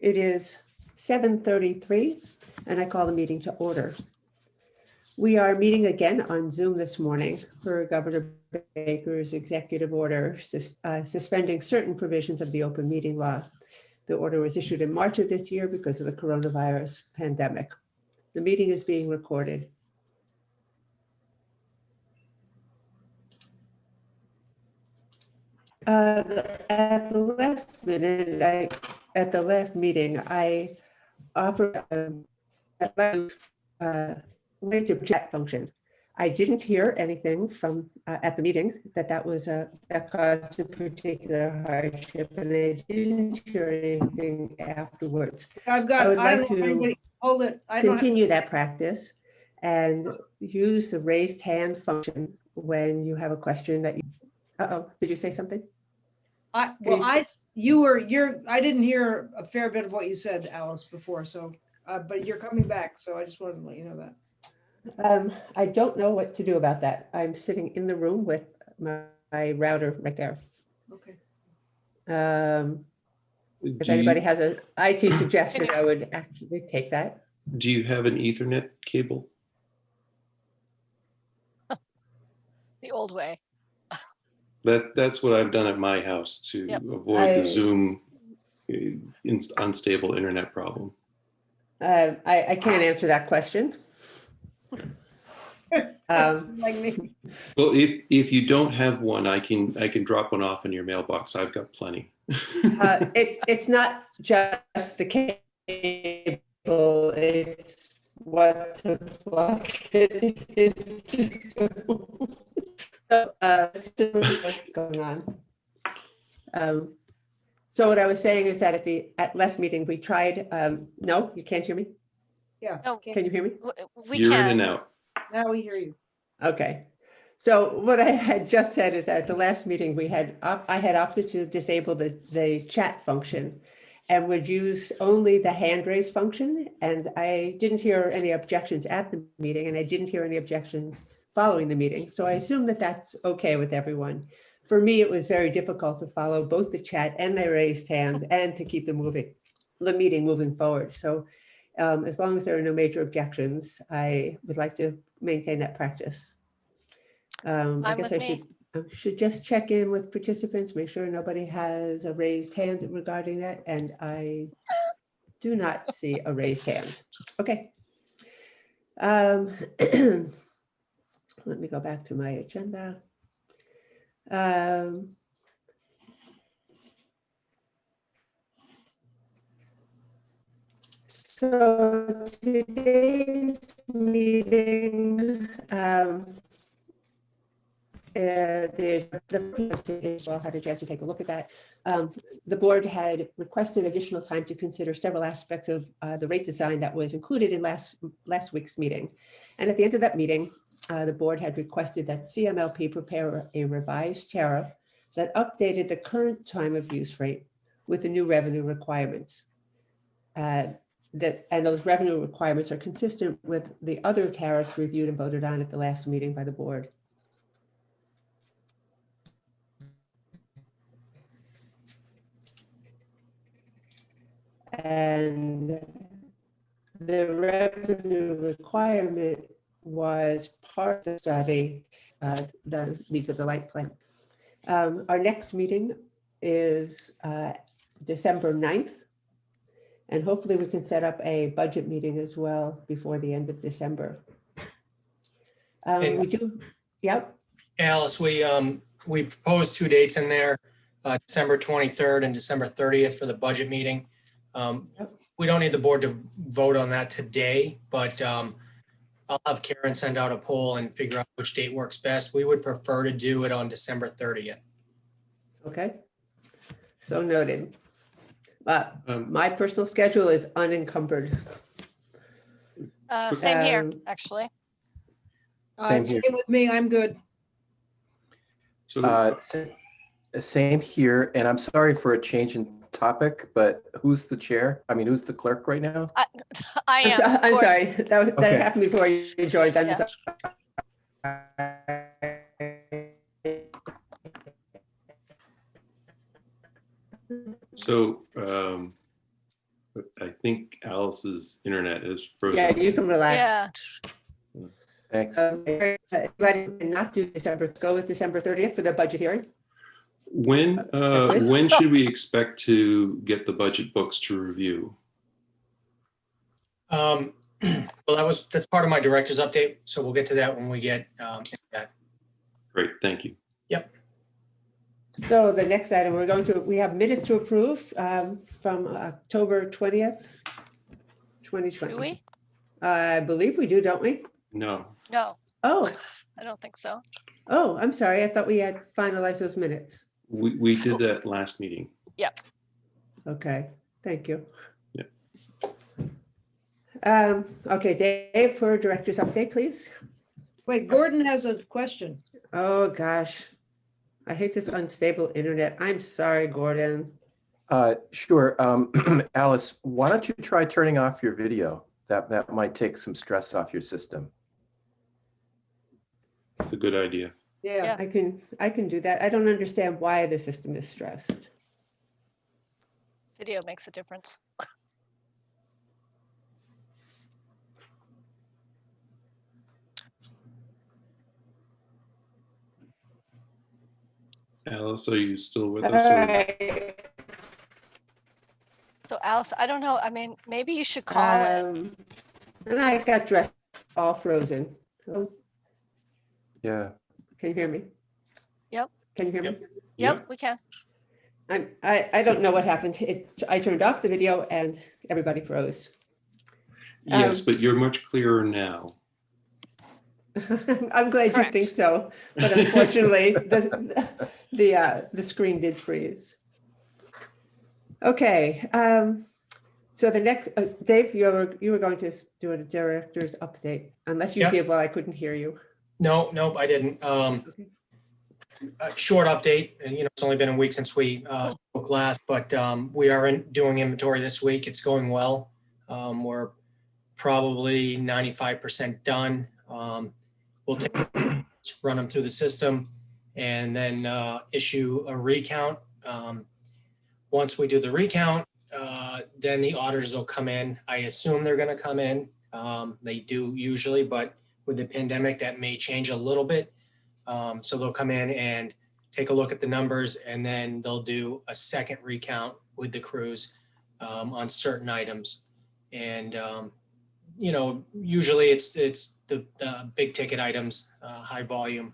It is 7:33 and I call the meeting to order. We are meeting again on Zoom this morning for Governor Baker's executive order suspending certain provisions of the open meeting law. The order was issued in March of this year because of the coronavirus pandemic. The meeting is being recorded. At the last meeting, I offered way to chat function. I didn't hear anything from at the meeting that was that caused a particular hardship, and I didn't hear anything afterwards. I would like to continue that practice and use the raised hand function when you have a question that you. Did you say something? I didn't hear a fair bit of what you said, Alice, before. So, but you're coming back. So I just wanted to let you know that. I don't know what to do about that. I'm sitting in the room with my router right there. Okay. If anybody has an IT suggestion, I would actually take that. Do you have an Ethernet cable? The old way. That's what I've done at my house to avoid the Zoom unstable internet problem. I can't answer that question. Like me. Well, if you don't have one, I can drop one off in your mailbox. I've got plenty. It's not just the cable, it's what to plug it into. So what's going on. So what I was saying is that at last meeting we tried. No, you can't hear me. Yeah. No. Can you hear me? You're in and out. Now we hear you. Okay. So what I had just said is that at the last meeting I had opted to disable the chat function and would use only the hand raise function. And I didn't hear any objections at the meeting, and I didn't hear any objections following the meeting. So I assume that that's okay with everyone. For me, it was very difficult to follow both the chat and the raised hand and to keep the meeting moving forward. So as long as there are no major objections, I would like to maintain that practice. I guess I should just check in with participants, make sure nobody has a raised hand regarding that. And I do not see a raised hand. Okay. Let me go back to my agenda. So today's meeting, the had a chance to take a look at that. The board had requested additional time to consider several aspects of the rate design that was included in last week's meeting. And at the end of that meeting, the board had requested that Cmlp prepare a revised tariff that updated the current time of use rate with the new revenue requirements. And those revenue requirements are consistent with the other tariffs reviewed and voted on at the last meeting by the board. And the revenue requirement was part of the study, the Needs of the Light plan. Our next meeting is December 9th. And hopefully we can set up a budget meeting as well before the end of December. We do, yep. Alice, we proposed 2 dates in there, December 23rd and December 30th for the budget meeting. Yep. We don't need the board to vote on that today, but I'll have Karen send out a poll and figure out which date works best. We would prefer to do it on December 30th. Okay, so noted. But my personal schedule is unencumbered. Same here, actually. Same with me. I'm good. So Same here, and I'm sorry for a change in topic, but who's the chair? I mean, who's the clerk right now? I am. I'm sorry, that Okay. happened before you joined. I'm Yeah. So But I think Alice's internet is frozen. Yeah, you can relax. Yeah. Thanks. Everybody not do December, go with December 30th for the budget hearing. When should we expect to get the budget books to review? Well, that's part of my director's update, so we'll get to that when we get into that. Great, thank you. So the next item, we have minutes to approve from October 20th, 2020. Do we? I believe we do, don't we? No, No, Oh, I don't think so. I'm sorry. I thought we had finalized those minutes. we did that last meeting. Okay, thank you. Yeah. Okay, Dave, for director's update, please. Wait, Gordon has a question. Oh, gosh. I hate this unstable internet. I'm sorry, Gordon. Sure. Alice, why don't you try turning off your video? That might take some stress off your system. It's a good idea. Yeah. I can do that. I don't understand why the system is stressed. Video makes a difference. Alice, are you still with All us? or- right. So Alice, I don't know. I mean, maybe you should call it. And I got dressed all frozen. Hello? Yeah. Can you hear me? Yep. Can you hear me? Yep, we can. I don't know what happened. I turned off the video and everybody froze. Yes, but you're much clearer now. I'm glad you Correct. think so, but unfortunately, the screen did freeze. Okay, so the next, Dave, you were going to do a director's update, unless you Yeah. did while I couldn't hear you. Nope, I didn't. Okay. A short update, and it's only been a week since we spoke last, but we are doing inventory this week. It's going well. We're probably 95% done. We'll run them through the system and then issue a recount. Once we do the recount, then the auditors will come in. I assume they're going to come in. They do usually, but with the pandemic, that may change a little bit. So they'll come in and take a look at the numbers, and then they'll do a second recount with the crews on certain items. And usually it's the big ticket items, high volume,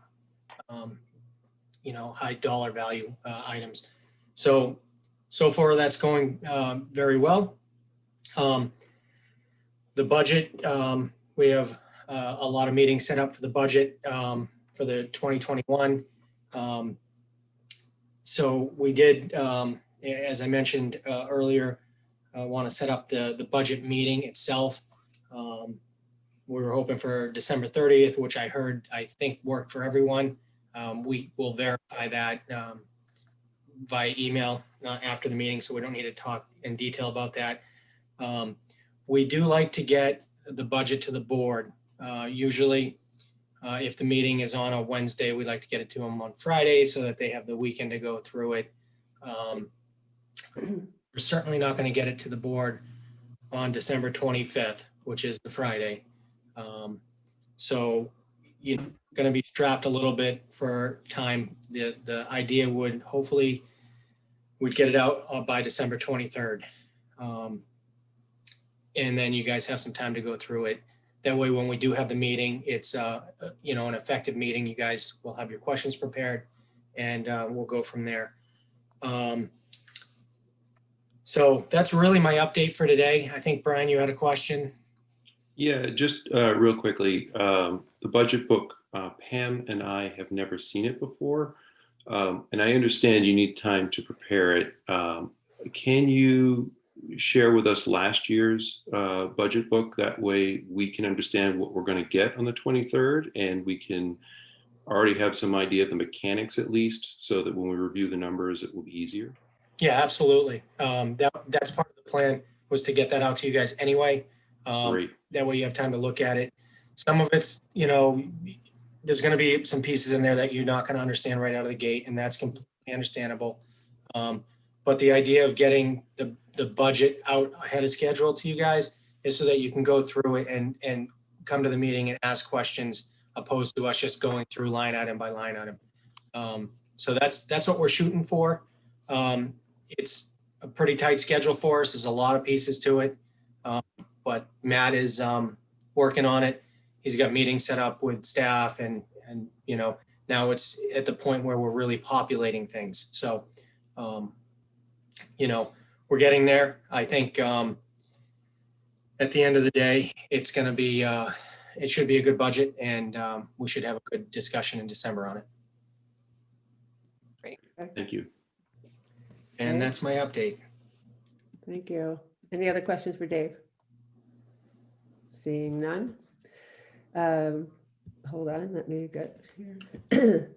high dollar value items. So far that's going very well. The budget, we have a lot of meetings set up for the budget for the 2021. So we did, as I mentioned earlier, want to set up the budget meeting itself. We were hoping for December 30th, which I think worked for everyone. We will verify that via email after the meeting, so we don't need to talk in detail about that. We do like to get the budget to the board. Usually, if the meeting is on a Wednesday, we like to get it to them on Friday so that they have the weekend to go through it. We're certainly not going to get it to the board on December 25th, which is the Friday. So you're going to be strapped a little bit for time. The idea would hopefully we'd get it out by December 23rd. And then you guys have some time to go through it. That way, when we do have the meeting, it's an effective meeting. You guys will have your questions prepared, and we'll go from there. So that's really my update for today. I think, Brian, you had a question. Yeah, just real quickly, the budget book, Pam and I have never seen it before. And I understand you need time to prepare it. Can you share with us last year's budget book? That way we can understand what we're going to get on the 23rd, and we can already have some idea of the mechanics at least, so that when we review the numbers, it will be easier. Yeah, absolutely. That's part of the plan, was to get that out to you guys anyway. Great. That way you have time to look at it. Some of it's, there's going to be some pieces in there that you're not going to understand right out of the gate, and that's completely understandable. But the idea of getting the budget out ahead of schedule to you guys is so that you can go through it and come to the meeting and ask questions opposed to us just going through line item by line item. So that's what we're shooting for. It's a pretty tight schedule for us. There's a lot of pieces to it. But Matt is working on it. He's got meetings set up with staff and now it's at the point where we're really populating things. So, we're getting there. I think at the end of the day, it's going to be, it should be a good budget and we should have a good discussion in December on it. Thank you. And that's my update. Thank you. Any other questions for Dave? Seeing none. Hold on, let me get here.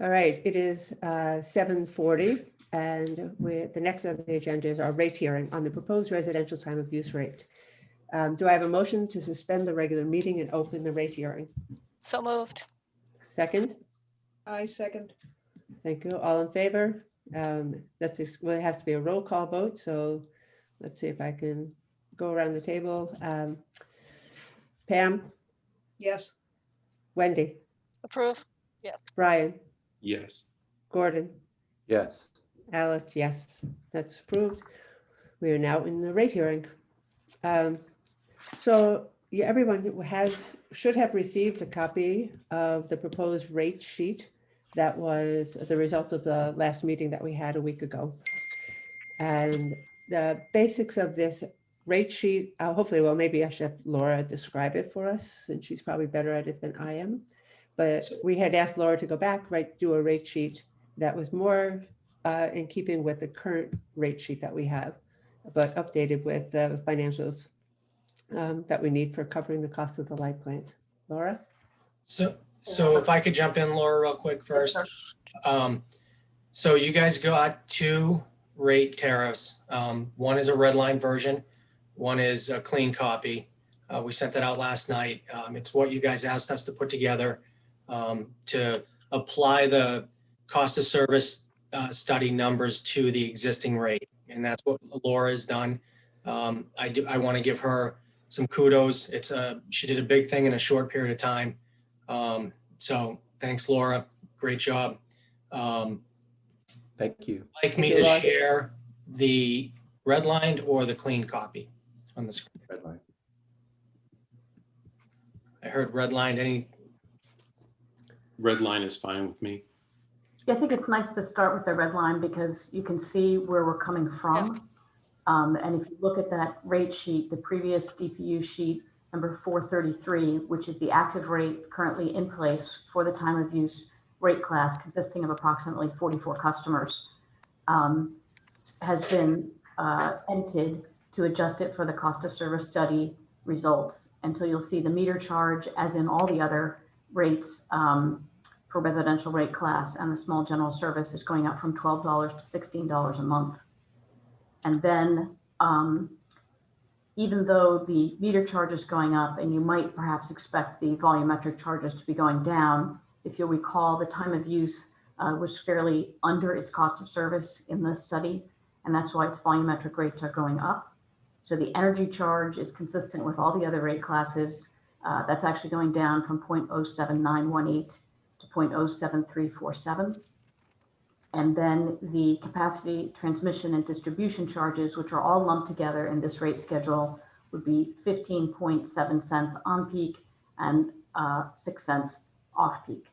All right, it is 7:40 and the next on the agenda is our rate hearing on the proposed residential time of use rate. Do I have a motion to suspend the regular meeting and open the rate hearing? So moved. Second? I second. Thank you. All in favor? Well, it has to be a roll call vote. So let's see if I can go around the table. Pam, Yes. Wendy, Approve. Brian, Yes. Gordon, Yes. Alice, yes, that's approved. We are now in the rate hearing. So yeah, everyone should have received a copy of the proposed rate sheet. That was the result of the last meeting that we had a week ago. And the basics of this rate sheet, hopefully, well, maybe I should have Laura describe it for us, since she's probably better at it than I am. But we had asked Laura to go back, do a rate sheet that was more in keeping with the current rate sheet that we have, but updated with the financials that we need for covering the cost of the light plant. Laura? So if I could jump in, Laura, real quick first. So you guys got two rate tariffs. One is a red line version. One is a clean copy. We sent that out last night. It's what you guys asked us to put together to apply the cost of service study numbers to the existing rate. And that's what Laura has done. I want to give her some kudos. She did a big thing in a short period of time. So thanks, Laura. Great job. Thank you. Like me to share the redlined or the clean copy on the screen. Red line. I heard redlined. Red line is fine with me. I think it's nice to start with the red line because you can see where we're coming from. And if you look at that rate sheet, the previous DPU sheet, number 433, which is the active rate currently in place for the time of use rate class consisting of approximately 44 customers, has been edited to adjust it for the cost of service study results. And so you'll see the meter charge, as in all the other rates for residential rate class, and the small general service is going up from $12 to $16 a month. And then even though the meter charge is going up, and you might perhaps expect the volumetric charges to be going down, if you'll recall, the time of use was fairly under its cost of service in the study, and that's why its volumetric rates are going up. So the energy charge is consistent with all the other rate classes. That's actually going down from 0.07918 to 0.07347. And then the capacity, transmission, and distribution charges, which are all lumped together in this rate schedule, would be 15.7 cents on peak and 6 cents off peak.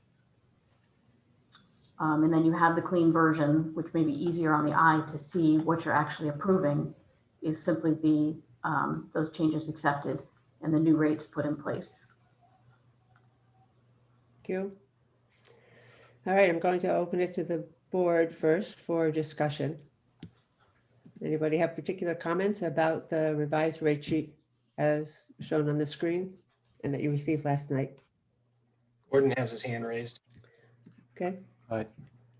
And then you have the clean version, which may be easier on the eye to see what you're actually approving, is simply the those changes accepted and the new rates put in place. Thank you. All right, I'm going to open it to the board first for discussion. Anybody have particular comments about the revised rate sheet as shown on the screen and that you received last night? Gordon has his hand raised. Okay. Hi.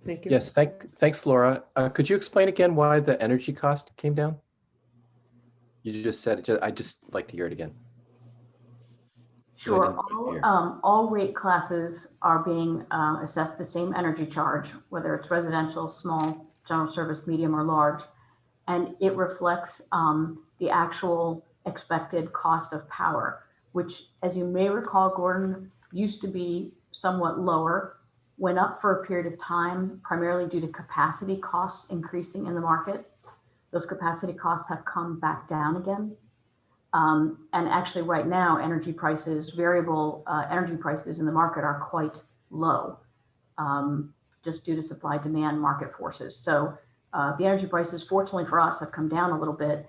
Thank you. Yes, thanks, Laura. Could you explain again why the energy cost came down? You just said it. I'd just like to hear it again. Sure. All rate classes are being assessed the same energy charge, whether it's residential, small, general service, medium, or large. And it reflects the actual expected cost of power, which, as you may recall, Gordon, used to be somewhat lower, went up for a period of time, primarily due to capacity costs increasing in the market. Those capacity costs have come back down again. And actually right now, energy prices, variable energy prices in the market are quite low, just due to supply demand market forces. So the energy prices, fortunately for us, have come down a little bit.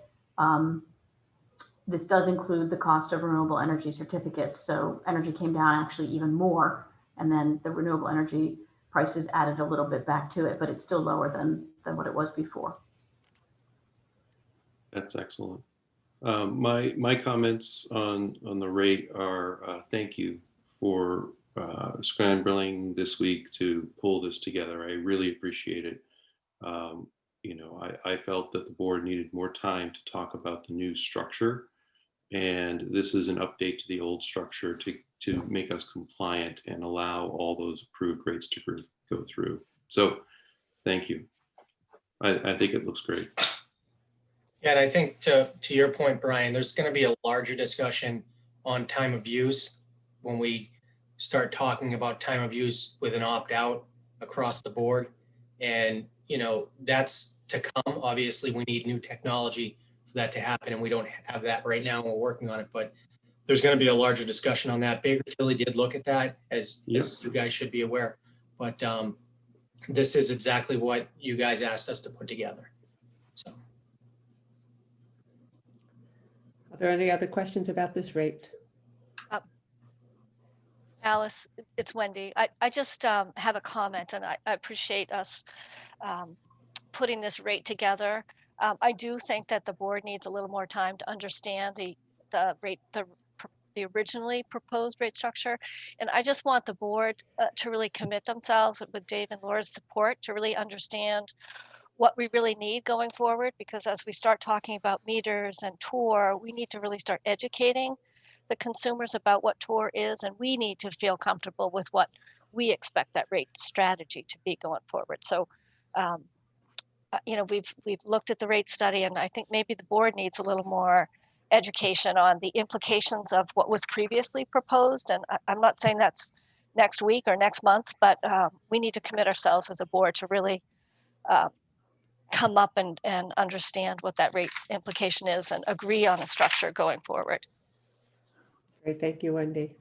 This does include the cost of renewable energy certificates. So energy came down actually even more. And then the renewable energy prices added a little bit back to it, but it's still lower than what it was before. That's excellent. My comments on the rate are thank you for scrambling this week to pull this together. I really appreciate it. You know, I felt that the board needed more time to talk about the new structure, and this is an update to the old structure to make us compliant and allow all those approved rates to go through. So thank you. I think it looks great. Yeah, and I think to your point, Brian, there's going to be a larger discussion on time of use when we start talking about time of use with an opt-out across the board. And, you know, that's to come. Obviously, we need new technology for that to happen, and we don't have that right now, and we're working on it. But there's going to be a larger discussion on that. Baker Tilly did look at that, as you guys should be aware. But this is exactly what you guys asked us to put together. So. Are there any other questions about this rate? Alice, it's Wendy. I just have a comment, and I appreciate us putting this rate together. I do think that the board needs a little more time to understand the originally proposed rate structure. And I just want the board to really commit themselves with Dave and Laura's support to really understand what we really need going forward, because as we start talking about meters and TOR, we need to really start educating the consumers about what TOR is, and we need to feel comfortable with what we expect that rate strategy to be going forward. So, you know, we've looked at the rate study, and I think maybe the board needs a little more education on the implications of what was previously proposed. And I'm not saying that's next week or next month, but we need to commit ourselves as a board to really come up and understand what that rate implication is and agree on a structure going forward. Great, thank you, Wendy.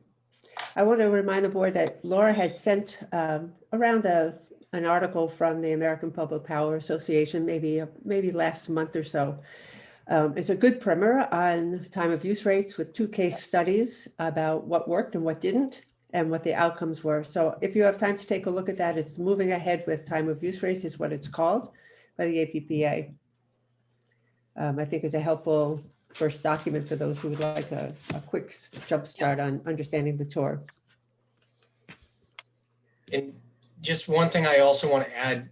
I want to remind the board that Laura had sent around an article from the American Public Power Association, maybe last month or so. It's a good primer on time of use rates with 2 case studies about what worked and what didn't, and what the outcomes were. So if you have time to take a look at that, it's Moving Ahead with Time of Use Rates is what it's called by the APPA. I think it's a helpful first document for those who would like a quick jump start on understanding the TOR. And just one thing I also want to add,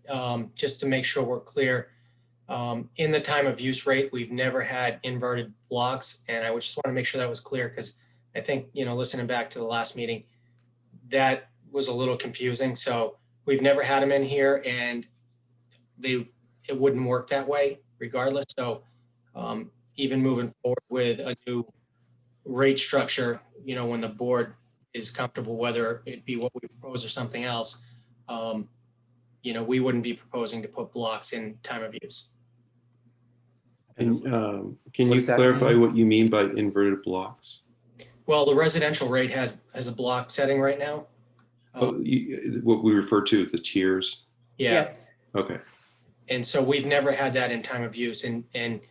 just to make sure we're clear, in the time of use rate, we've never had inverted blocks. And I just want to make sure that was clear, because I think, you know, listening back to the last meeting, that was a little confusing. So we've never had them in here, and it wouldn't work that way regardless. So even moving forward with a new rate structure, you know, when the board is comfortable, whether it be what we propose or something else, you know, we wouldn't be proposing to put blocks in time of use. And can you clarify what you mean by inverted blocks? Well, the residential rate has a block setting right now. What we refer to as the tiers? Yeah. Yes. Okay. And so we've never had that in time of use, and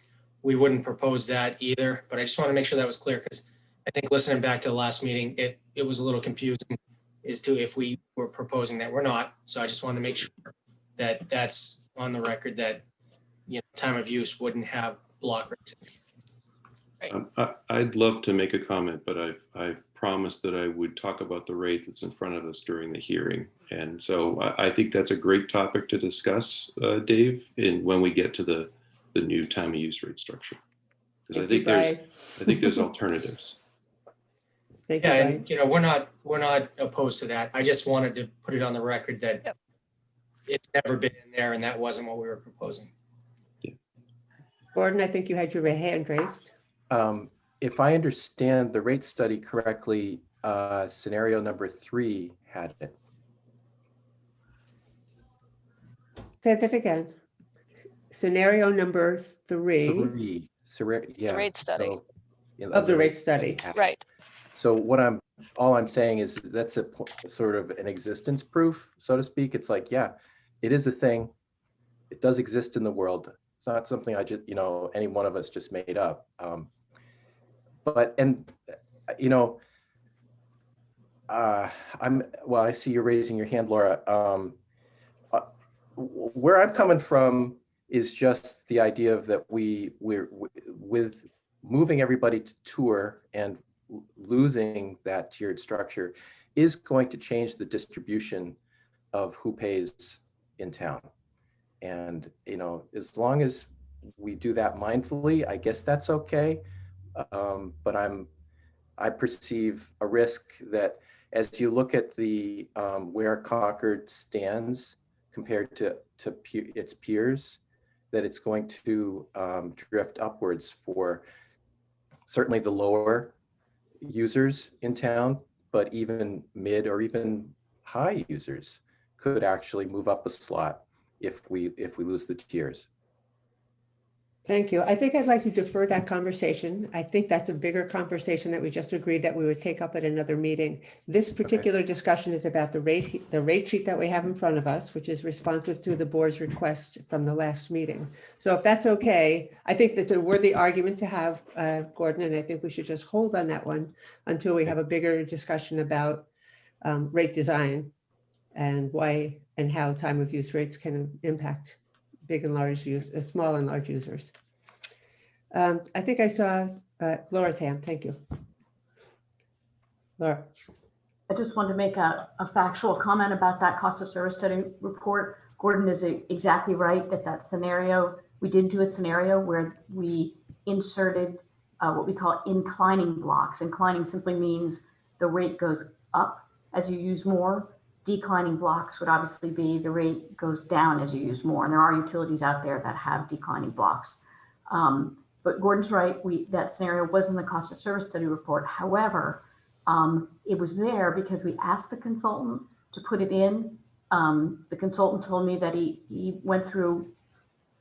we wouldn't propose that either. But I just want to make sure that was clear, because I think listening back to the last meeting, it was a little confusing as to if we were proposing that. We're not. So I just want to make sure that that's on the record, that, you know, time of use wouldn't have block rates. I'd love to make a comment, but I've promised that I would talk about the rate that's in front of us during the hearing. And so I think that's a great topic to discuss, Dave, when we get to the new time of use rate structure. Because I think there's alternatives. Thank you, And, you know, we're not opposed to that. I just wanted to put it on the record that it's never been in there, and that wasn't what we were proposing. Gordon, I think you had your hand raised. If I understand the rate study correctly, scenario number 3 had it. Say that again. Scenario number 3 Yeah. rate study. So, you know, of the rate study. had it. Right. So all I'm saying is that's a sort of an existence proof, so to speak. It's like, yeah, it is a thing. It does exist in the world. It's not something I just, you know, any one of us just made up. You know, I see you're raising your hand, Laura. Where I'm coming from is just the idea of that we're with moving everybody to tour and losing that tiered structure is going to change the distribution of who pays in town. And, you know, as long as we do that mindfully, I guess that's okay. But I perceive a risk that as you look at the where Concord stands compared to its peers, that it's going to drift upwards for certainly the lower users in town, but even mid or even high users could actually move up a slot if we lose the tiers. Thank you. I think I'd like to defer that conversation. I think that's a bigger conversation that we just agreed that we would take up at another meeting. This particular discussion is about the rate sheet that we have in front of us, which is responsive to the board's request from the last meeting. So if that's okay, I think that's a worthy argument to have, Gordon, and I think we should just hold on that one until we have a bigger discussion about rate design and why and how time of use rates can impact big and large small and large users. I think I saw Laura's hand. Thank you. Laura. I just wanted to make a factual comment about that cost of service study report. Gordon is exactly right that scenario, we did do a scenario where we inserted what we call inclining blocks. Inclining simply means the rate goes up as you use more. Declining blocks would obviously be the rate goes down as you use more. And there are utilities out there that have declining blocks. But Gordon's right, that scenario was in the cost of service study report. However, it was there because we asked the consultant to put it in. The consultant told me that he went through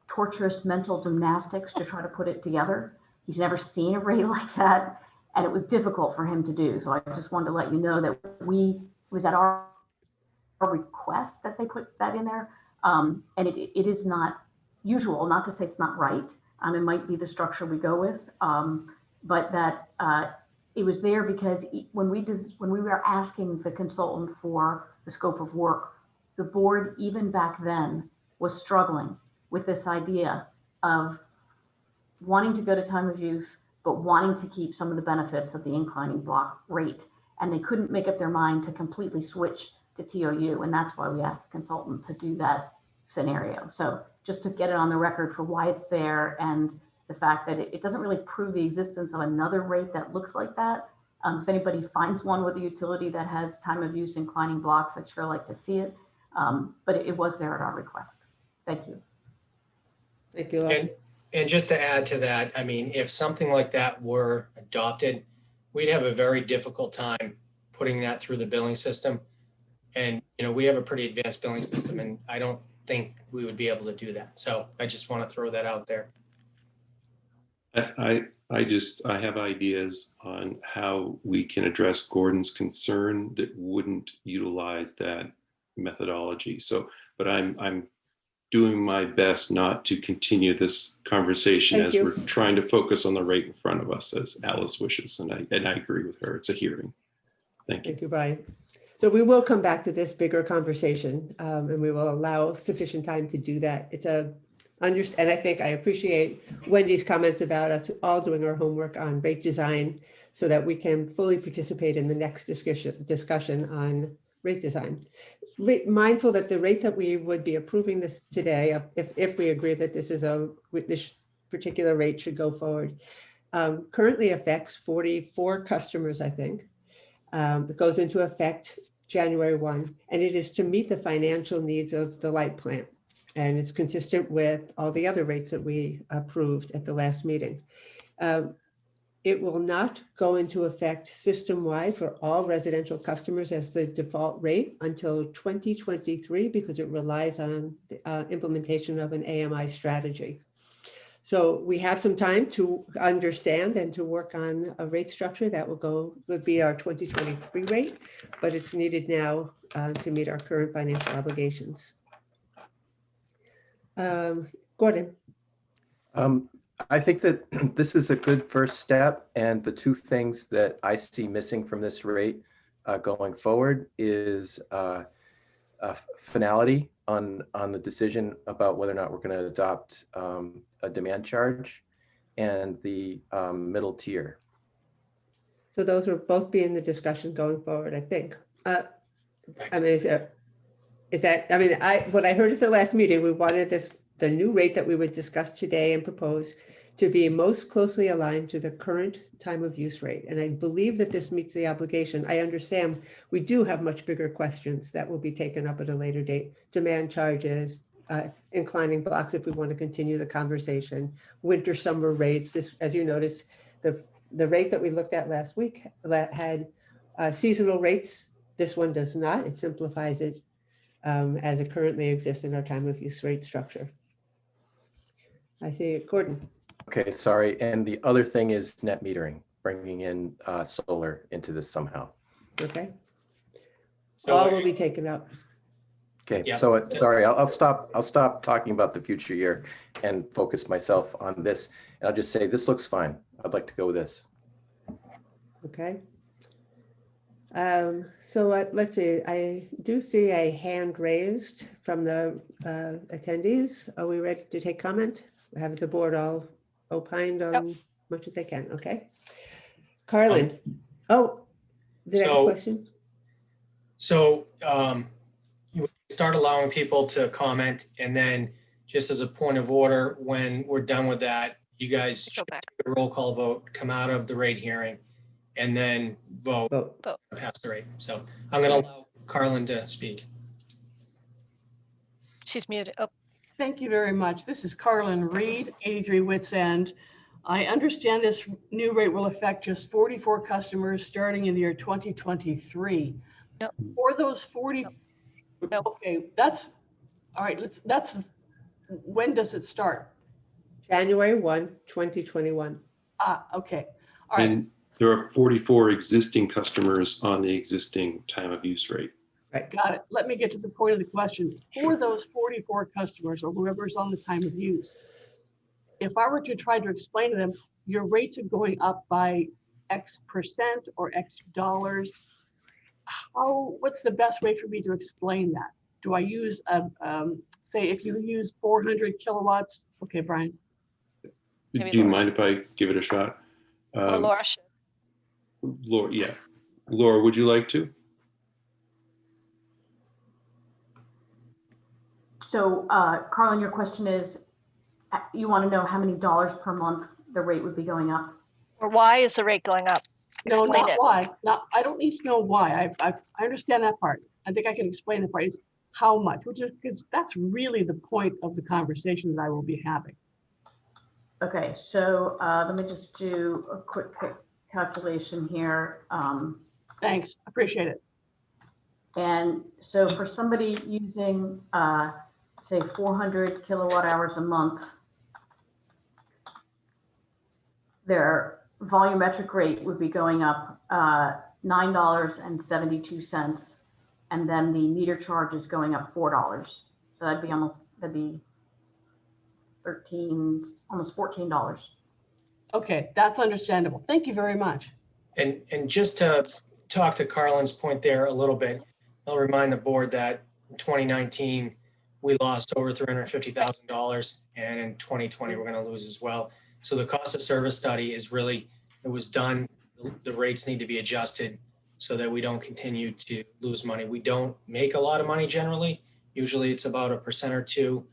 torturous mental gymnastics to try to put it together. He's never seen a rate like that, and it was difficult for him to do. So I just wanted to let you know that it was at our request that they put that in there. And it is not usual, not to say it's not right. It might be the structure we go with, but that it was there because when we were asking the consultant for the scope of work, the board, even back then, was struggling with this idea of wanting to go to time of use, but wanting to keep some of the benefits of the inclining block rate. And they couldn't make up their mind to completely switch to TOU. And that's why we asked the consultant to do that scenario. So just to get it on the record for why it's there and the fact that it doesn't really prove the existence of another rate that looks like that. If anybody finds one with a utility that has time of use inclining blocks, I'd sure like to see it. But it was there at our request. Thank you. Thank you, Laura. And just to add to that, I mean, if something like that were adopted, we'd have a very difficult time putting that through the billing system. And, you know, we have a pretty advanced billing system, and I don't think we would be able to do that. So I just want to throw that out there. I have ideas on how we can address Gordon's concern that wouldn't utilize that methodology. So, but I'm doing my best not to continue this conversation as we're trying to focus on the rate in front of us, as Alice wishes, and I agree with her. It's a hearing. Thank you. Thank you, Brian. So we will come back to this bigger conversation, and we will allow sufficient time to do that. And I think I appreciate Wendy's comments about us all doing our homework on rate design so that we can fully participate in the next discussion on rate design. Mindful that the rate that we would be approving this today, if we agree that this particular rate should go forward, currently affects 44 customers, I think. It goes into effect January 1, and it is to meet the financial needs of the light plant. And it's consistent with all the other rates that we approved at the last meeting. It will not go into effect system-wide for all residential customers as the default rate until 2023 because it relies on the implementation of an AMI strategy. So we have some time to understand and to work on a rate structure that would be our 2023 rate, but it's needed now to meet our current financial obligations. Gordon. I think that this is a good first step, and the two things that I see missing from this rate going forward is finality on the decision about whether or not we're going to adopt a demand charge, and the middle tier. So those will both be in the discussion going forward, I think. I mean, what I heard at the last meeting, we wanted the new rate that we would discuss today and propose to be most closely aligned to the current time of use rate. And I believe that this meets the obligation. I understand we do have much bigger questions that will be taken up at a later date. Demand charges, inclining blocks if we want to continue the conversation, winter, summer rates. This, as you notice, the rate that we looked at last week had seasonal rates. This one does not. It simplifies it as it currently exists in our time of use rate structure. I see it, Gordon. Okay, sorry. And the other thing is net metering, bringing in solar into this somehow. Okay. So- All will be taken up. Okay, Yeah. so sorry, I'll stop talking about the future year and focus myself on this. And I'll just say, this looks fine. I'd like to go with this. Okay. So let's see, I do see a hand raised from the attendees. Are we ready to take comment? Have the board all opined on much as they can? Okay. Carlin. Did I have a So- question? So you start allowing people to comment, and then just as a point of order, when we're done with that, you guys Go should back. take a roll call vote, come out of the rate hearing, and then vote, Vote. pass the rate. So I'm going to allow Carlin to speak. She's muted. Oh, Thank you very much. This is Carlin Reed, 83 Wits End. I understand this new rate will affect just 44 customers starting in the year 2023. Yep. For those 40, Nope. okay, that's, all right, when does it start? January 1, 2021. Okay, all right. And there are 44 existing customers on the existing time of use rate. Got it. Let me get to the point of the question. For those 44 customers or whoever's on the time of use, if I were to try to explain to them, your rates are going up by X percent or X dollars, what's the best way for me to explain that? Do I use, say if you use 400 kilowatts? Okay, Brian. Maybe Do you Laura mind if I give it a shot? or Laura should. Laura, yeah. Laura, would you like to? So Carlin, your question is, you want to know how many dollars per month the rate would be going up? Or why is the rate going up? No, Explain not it. why. I don't need to know why. I understand that part. I think I can explain the part. It's how much, which is because that's really the point of the conversation that I will be having. Okay, so let me just do a quick calculation here. Thanks, appreciate it. And so for somebody using, say, 400 kilowatt hours a month, their volumetric rate would be going up $9.72, and then the meter charge is going up $4. So that'd be 13, almost $14. Okay, that's understandable. Thank you very much. And just to talk to Carlin's point there a little bit, I'll remind the board that in 2019, we lost over $350,000, and in 2020, we're going to lose as well. So the cost of service study is really, it was done. The rates need to be adjusted so that we don't continue to lose money. We don't make a lot of money generally. Usually it's about 1% or 2%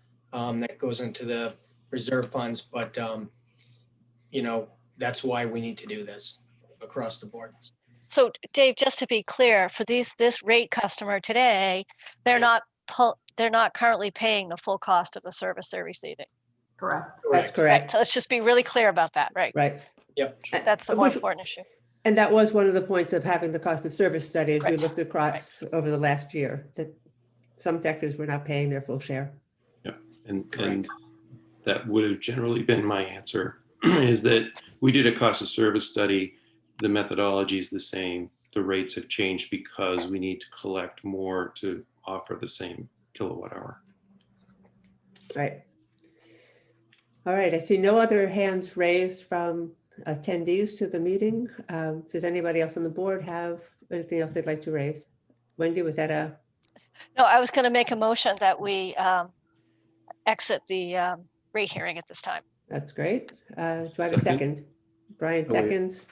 that goes into the reserve funds, but that's why we need to do this across the board. So Dave, just to be clear, for this rate customer today, they're not currently paying the full cost of the service they're receiving. Correct. That's Right, correct. so let's just be really clear about that, right? Right. Yep. That's the more Which- important issue. And that was one of the points of having the cost of service study as we Right. looked across over the last year, that some sectors were not paying their full share. And that would have generally been my answer, is that we did a cost of service study. The methodology is the same. The rates have changed because we need to collect more to offer the same kilowatt hour. Right. All right, I see no other hands raised from attendees to the meeting. Does anybody else on the board have anything else they'd like to raise? Wendy, was that a, No, I was going to make a motion that we exit the rate hearing at this time. that's great. Do I have a second? Brian Oh, wait. seconds.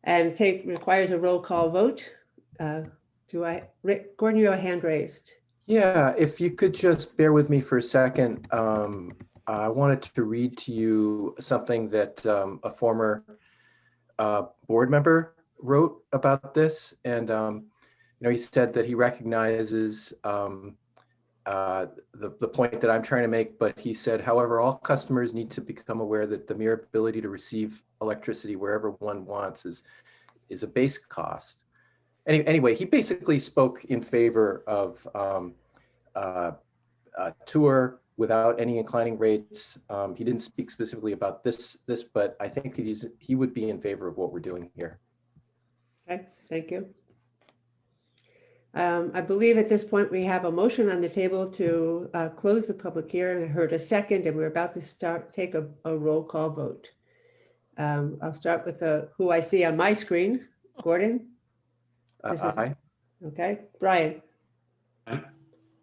And requires a roll call vote. Gordon, you have a hand raised. Yeah, if you could just bear with me for a second. I wanted to read to you something that a former board member wrote about this. And, he said that he recognizes the point that I'm trying to make, but he said, however, all customers need to become aware that the mere ability to receive electricity wherever one wants is a base cost. Anyway, he basically spoke in favor of a tour without any inclining rates. He didn't speak specifically about this, but I think he would be in favor of what we're doing here. Okay, thank you. I believe at this point we have a motion on the table to close the public hearing. I heard a second, and we're about to take a roll call vote. I'll start with who I see on my screen. Gordon? This is- Aye. Okay, Brian? Aye.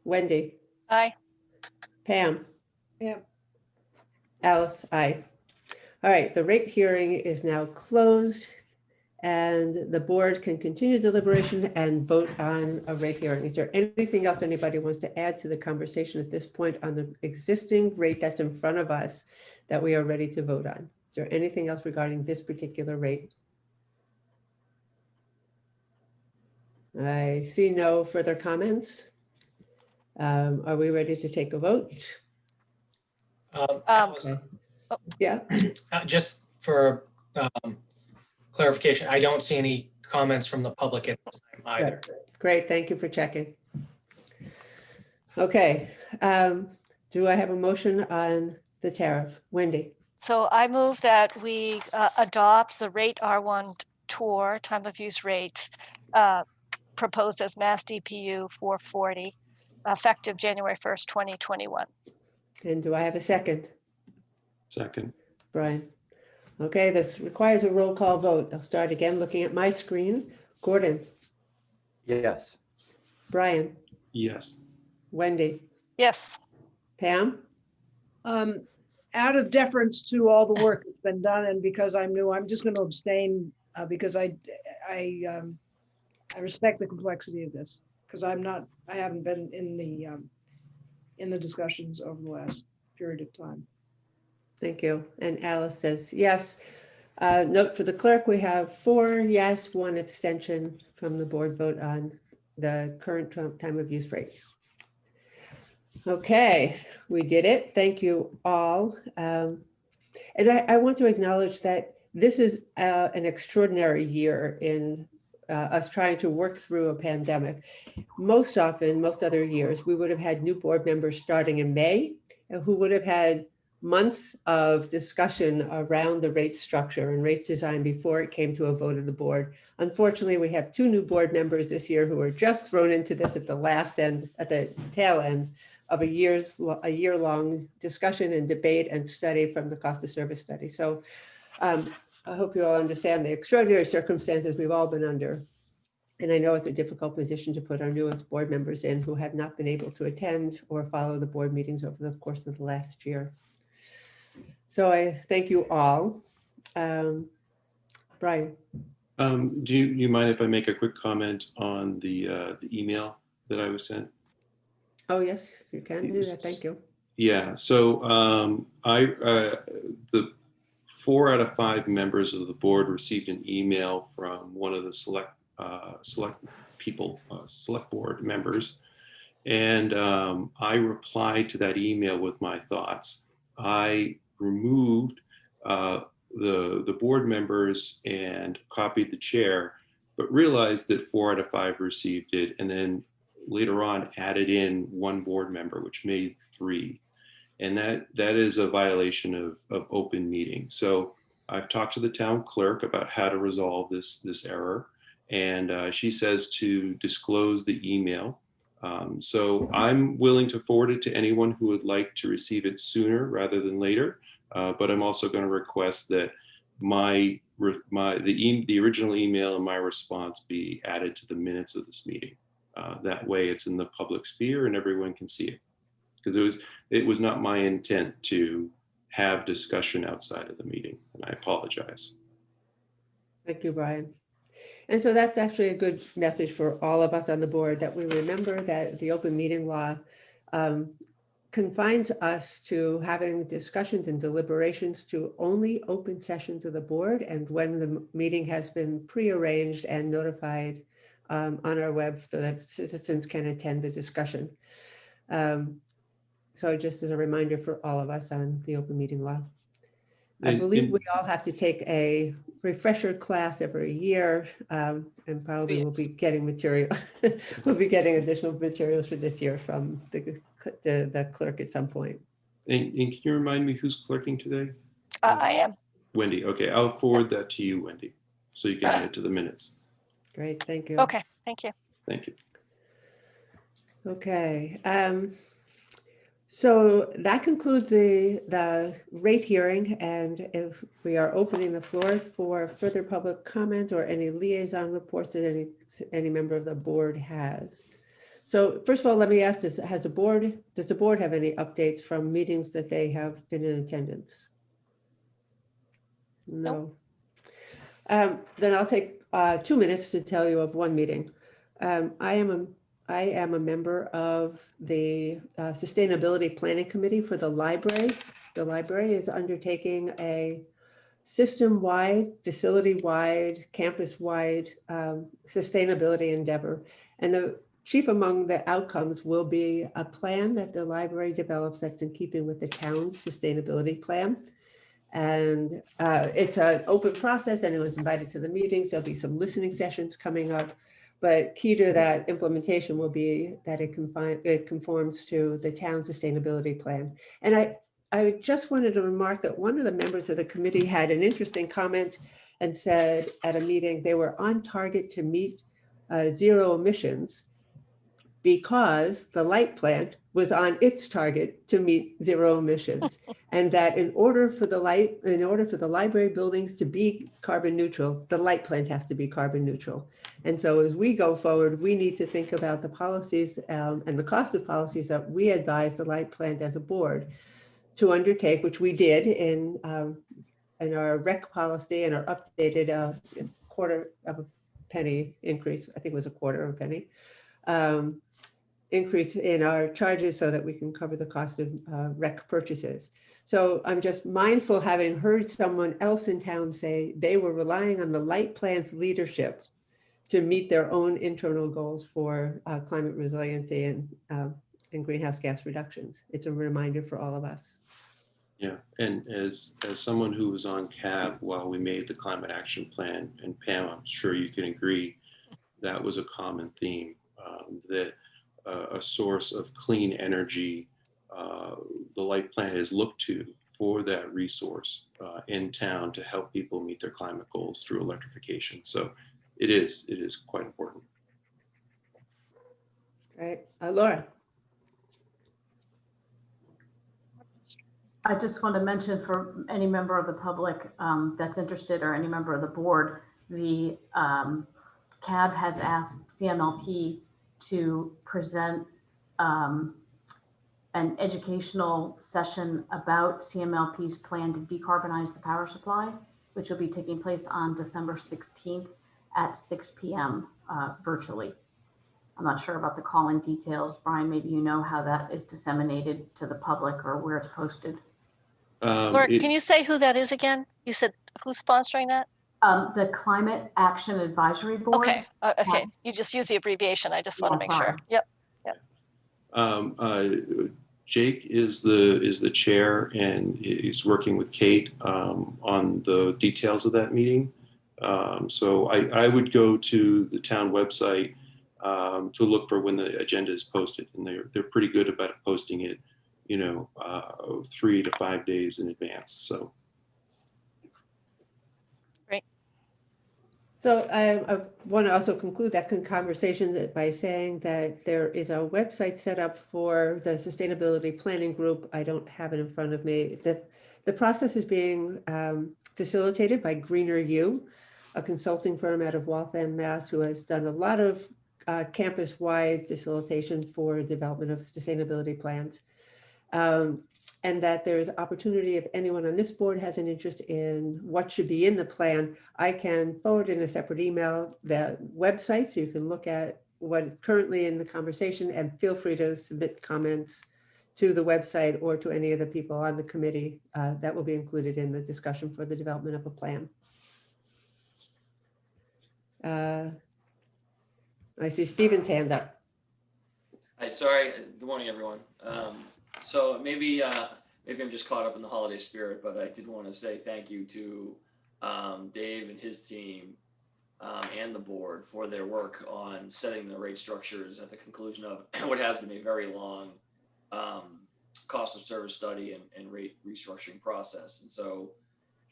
Wendy? Aye. Pam? Yeah. Alice? Aye. All right, the rate hearing is now closed, and the board can continue deliberation and vote on a rate hearing. Is there anything else anybody wants to add to the conversation at this point on the existing rate that's in front of us that we are ready to vote on? Is there anything else regarding this particular rate? I see no further comments. Are we ready to take a vote? Alice, Yeah, just for clarification, I don't see any comments from the public at this time either. great. Thank you for checking. Okay, do I have a motion on the tariff? Wendy? So I move that we adopt the rate R1 tour time of use rate proposed as Mass DPU 440 effective January 1st, 2021. And do I have a second? Second. Brian? Okay, this requires a roll call vote. I'll start again looking at my screen. Gordon? Yes. Brian? Yes. Wendy? Yes. Pam? Out of deference to all the work that's been done, and because I'm new, I'm just going to abstain because I respect the complexity of this, because I haven't been in the discussions over the last period of time. Thank you. And Alice says yes. Note for the clerk, we have 4 yes, 1 abstention from the board vote on the current time of use rate. Okay, we did it. Thank you all. And I want to acknowledge that this is an extraordinary year in us trying to work through a pandemic. Most often, most other years, we would have had new board members starting in May who would have had months of discussion around the rate structure and rate design before it came to a vote of the board. Unfortunately, we have 2 new board members this year who were just thrown into this at the last end, at the tail end of a year-long discussion and debate and study from the cost of service study. So I hope you all understand the extraordinary circumstances we've all been under. And I know it's a difficult position to put our newest board members in who have not been able to attend or follow the board meetings over the course of the last year. So I thank you all. Brian? Do you mind if I make a quick comment on the email that I was sent? Oh, yes, you can do that. Thank you. Yeah, so the 4 out of 5 members of the board received an email from one of the select board members. And I replied to that email with my thoughts. I removed the board members and copied the chair, but realized that 4 out of 5 received it, and then later on added in 1 board member, which made 3. And that is a violation of open meeting. So I've talked to the town clerk about how to resolve this error, and she says to disclose the email. So I'm willing to forward it to anyone who would like to receive it sooner rather than later. But I'm also going to request that the original email and my response be added to the minutes of this meeting. That way it's in the public sphere and everyone can see it. Because it was not my intent to have discussion outside of the meeting, and I apologize. Thank you, Brian. And so that's actually a good message for all of us on the board, that we remember that the open meeting law confines us to having discussions and deliberations to only open sessions of the board, and when the meeting has been prearranged and notified on our web so that citizens can attend the discussion. So just as a reminder for all of us on the open meeting law. I believe we all have to take a refresher class every year, and probably we'll be getting material. We'll be getting additional materials for this year from the clerk at some point. And can you remind me who's clerking today? I am. Wendy. Okay, I'll forward that to you, Wendy, so you can add it to the minutes. Great, thank you. Okay, thank you. Thank you. Okay. So that concludes the rate hearing, and if we are opening the floor for further public comment or any liaison reports that any member of the board has. So first of all, let me ask this, does the board have any updates from meetings that they have been in attendance? No. Then I'll take 2 minutes to tell you of one meeting. I am a member of the Sustainability Planning Committee for the library. The library is undertaking a system-wide, facility-wide, campus-wide sustainability endeavor. And the chief among the outcomes will be a plan that the library develops that's in keeping with the town's sustainability plan. And it's an open process. Anyone's invited to the meetings. There'll be some listening sessions coming up. But key to that implementation will be that it conforms to the town sustainability plan. And I just wanted to remark that one of the members of the committee had an interesting comment and said at a meeting they were on target to meet zero emissions because the light plant was on its target to meet zero emissions. And that in order for the library buildings to be carbon neutral, the light plant has to be carbon neutral. And so as we go forward, we need to think about the policies and the cost of policies that we advise the light plant as a board to undertake, which we did in our rec policy and our updated quarter of a penny increase. I think it was a quarter of a penny. Increase in our charges so that we can cover the cost of rec purchases. So I'm just mindful, having heard someone else in town say they were relying on the light plant's leadership to meet their own internal goals for climate resiliency and greenhouse gas reductions. It's a reminder for all of us. Yeah, and as someone who was on CAB while we made the climate action plan, and Pam, I'm sure you can agree, that was a common theme, that a source of clean energy, the light plant is looked to for that resource in town to help people meet their climate goals through electrification. So it is quite important. Right, Laura. I just want to mention for any member of the public that's interested, or any member of the board, the CAB has asked CMLP to present an educational session about CMLP's plan to decarbonize the power supply, which will be taking place on December 16th at 6 p.m. Virtually. I'm not sure about the call-in details. Brian, maybe you know how that is disseminated to the public or where it's posted. Laura, it- can you say who that is again? You said who's sponsoring that? The Climate Action Advisory Board. Okay, okay. You just use the abbreviation. I just want Yeah, to make sure. sorry. Yep. Jake is the chair, and he's working with Kate on the details of that meeting. So I would go to the town website to look for when the agenda is posted, and they're pretty good about posting it, 3 to 5 days in advance. So. So I want to also conclude that conversation by saying that there is a website set up for the Sustainability Planning Group. I don't have it in front of me. The process is being facilitated by Greener You, a consulting firm out of Waltham, Mass, who has done a lot of campus-wide facilitation for development of sustainability plans. And that there's opportunity if anyone on this board has an interest in what should be in the plan, I can forward in a separate email the website so you can look at what is currently in the conversation, and feel free to submit comments to the website or to any of the people on the committee that will be included in the discussion for the development of a plan. I see Stephen's hand up. Hi, sorry. Good morning, everyone. So maybe I'm just caught up in the holiday spirit, but I did want to say thank you to Dave and his team and the board for their work on setting the rate structures at the conclusion of what has been a very long cost of service study and rate restructuring process. And so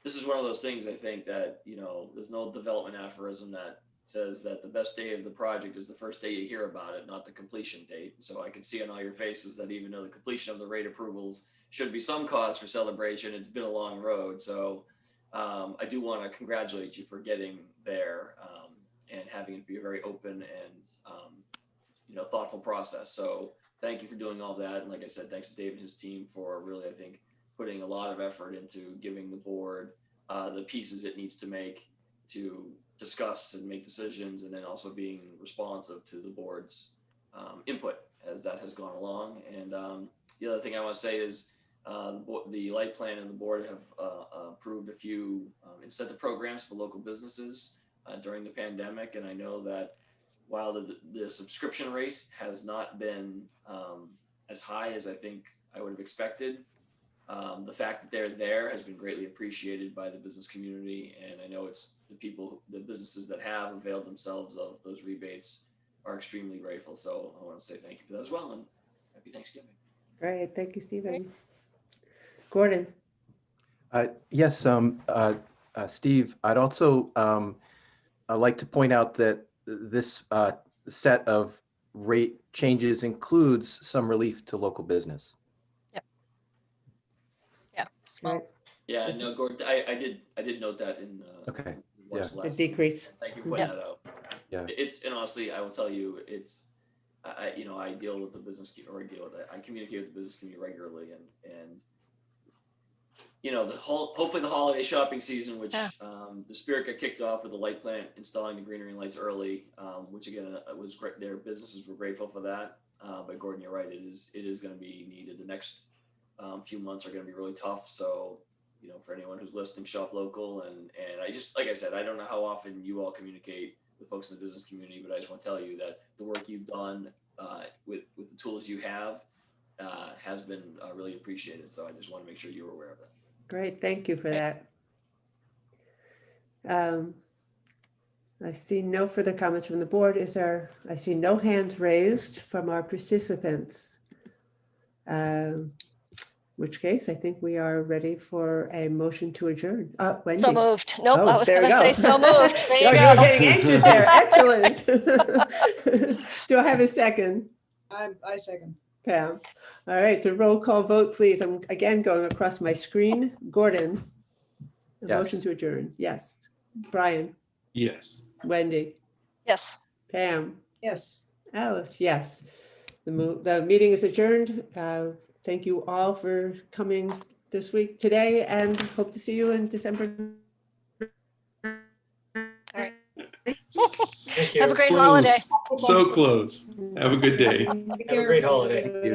this is one of those things, I think, that, there's no development aphorism that says that the best day of the project is the first day you hear about it, not the completion date. So I can see on all your faces that even though the completion of the rate approvals should be some cause for celebration, it's been a long road. So I do want to congratulate you for getting there and having it be a very open and thoughtful process. So thank you for doing all that. And like I said, thanks to Dave and his team for really, I think, putting a lot of effort into giving the board the pieces it needs to make to discuss and make decisions, and then also being responsive to the board's input as that has gone along. And the other thing I want to say is the light plan and the board have approved a few incentive programs for local businesses during the pandemic. And I know that while the subscription rate has not been as high as I think I would have expected, the fact that they're there has been greatly appreciated by the business community. And I know it's the businesses that have availed themselves of those rebates are extremely grateful. So I want to say thank you for that as well, and happy Thanksgiving. Great, thank you, Stephen. Gordon. Yes, Steve, I'd also like to point out that this set of rate changes includes some relief to local business. Yeah. Small. Right. Yeah, no, Gordon, I did note that in Okay. what's the The last decrease. Thank you for pointing that out. Yeah. And honestly, I will tell you, I deal with the business I communicate with the business community regularly, and hopefully the holiday shopping season, which the Spirit got kicked off with the light plant installing the greenery lights early, which again was great. Their businesses were grateful for that. But Gordon, you're right. It is going to be needed. The next few months are going to be really tough. So, for anyone who's listening, shop local. And I just, like I said, I don't know how often you all communicate with folks in the business community, but I just want to tell you that the work you've done with the tools you have has been really appreciated. So I just want to make sure you're aware of that. Great, thank you for that. I see no further comments from the board. I see no hands raised from our participants. Which case I think we are ready for a motion to adjourn. Wendy. So moved. Nope, Oh, I was there going we to go. say so moved. There you Oh, go. you were getting anxious there. Excellent. Do I have a second? I second. Pam. All right, the roll call vote, please. I'm again going across my screen. Gordon. A Yes. motion to adjourn. Yes. Brian. Yes. Wendy. Yes. Pam. Yes. Alice. Yes. The meeting is adjourned. Thank you all for coming today, and hope to see you in December. All right. Thank you. Have a great holiday. So close. Have a good day. Have a great holiday.